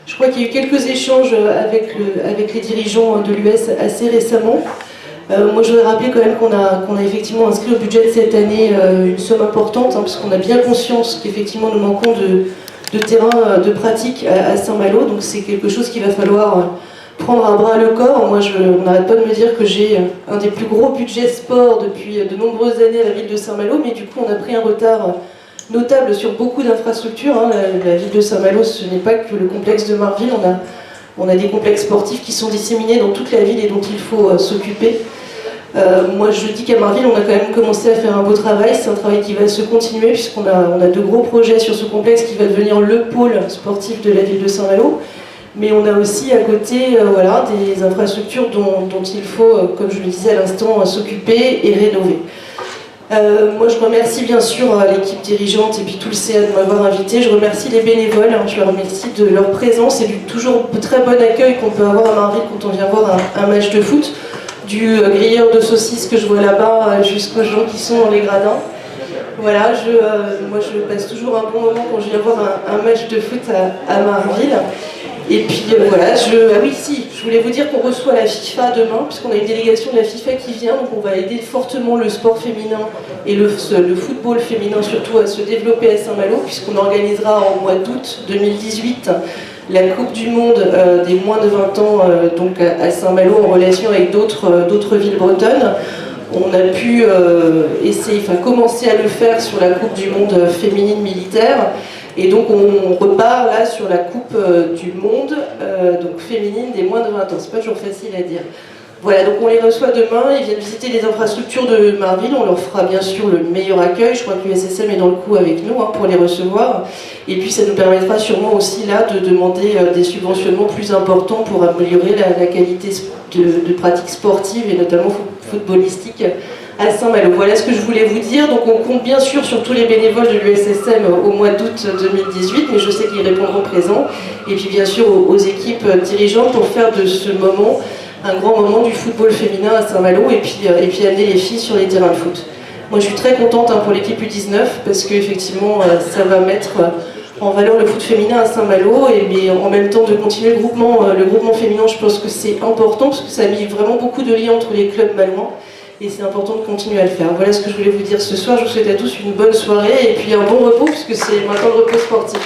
Je crois qu'il y a eu quelques échanges avec les dirigeants de l'US assez récemment. Moi, je voudrais rappeler quand même qu'on a effectivement inscrit au budget de cette année une somme importante, parce qu'on a bien conscience qu'effectivement nous manquons de terrain de pratique à Saint-Malo, donc c'est quelque chose qu'il va falloir prendre à bras le corps. Moi, on n'arrête pas de me dire que j'ai un des plus gros budgets sport depuis de nombreuses années à la ville de Saint-Malo, mais du coup, on a pris un retard notable sur beaucoup d'infrastructures. La ville de Saint-Malo, ce n'est pas que le complexe de Marville, on a des complexes sportifs qui sont disséminés dans toute la ville et dont il faut s'occuper. Moi, je dis qu'à Marville, on a quand même commencé à faire un beau travail. C'est un travail qui va se continuer puisqu'on a de gros projets sur ce complexe qui va devenir le pôle sportif de la ville de Saint-Malo. Mais on a aussi à côté des infrastructures dont il faut, comme je le disais à l'instant, s'occuper et rénover. Moi, je remercie bien sûr l'équipe dirigeante et puis tout le CA de m'avoir invité. Je remercie les bénévoles, je leur remercie de leur présence et du toujours très bon accueil qu'on peut avoir à Marville quand on vient voir un match de foot. Du grilleur de saucisses que je vois là-bas jusqu'aux gens qui sont dans les gradins. Voilà, moi je passe toujours un bon moment quand je viens voir un match de foot à Marville. Et puis je voulais vous dire qu'on reçoit la FIFA demain, puisqu'on a une délégation de la FIFA qui vient, donc on va aider fortement le sport féminin et le football féminin surtout à se développer à Saint-Malo, puisqu'on organisera en mois d'août 2018 la Coupe du Monde des moins de 20 ans donc à Saint-Malo en relation avec d'autres villes bretonnes. On a pu commencer à le faire sur la Coupe du Monde féminine militaire. Et donc on repart là sur la Coupe du Monde donc féminine des moins de 20 ans. C'est pas toujours facile à dire. Voilà, donc on les reçoit demain, ils viennent visiter les infrastructures de Marville, on leur fera bien sûr le meilleur accueil, je crois que l'USSM est dans le coup avec nous pour les recevoir, et puis ça nous permettra sûrement aussi là de demander des subventionnements plus importants pour améliorer la qualité de pratiques sportives et notamment footballistiques à Saint-Malo. Voilà ce que je voulais vous dire, donc on compte bien sûr sur tous les bénévoles de l'USSM au mois d'août 2018, mais je sais qu'ils répondront présents, et puis bien sûr aux équipes dirigeantes pour faire de ce moment un grand moment du football féminin à Saint-Malo et puis amener les filles sur les terrains de foot. Moi je suis très contente pour l'équipe U19 parce qu'effectivement ça va mettre en valeur le foot féminin à Saint-Malo, mais en même temps de continuer le groupement féminin, je pense que c'est important parce que ça a mis vraiment beaucoup de liens entre les clubs malouins et c'est important de continuer à le faire. Voilà ce que je voulais vous dire ce soir, je vous souhaite à tous une bonne soirée et puis un bon repos puisque c'est maintenant le repos sportif.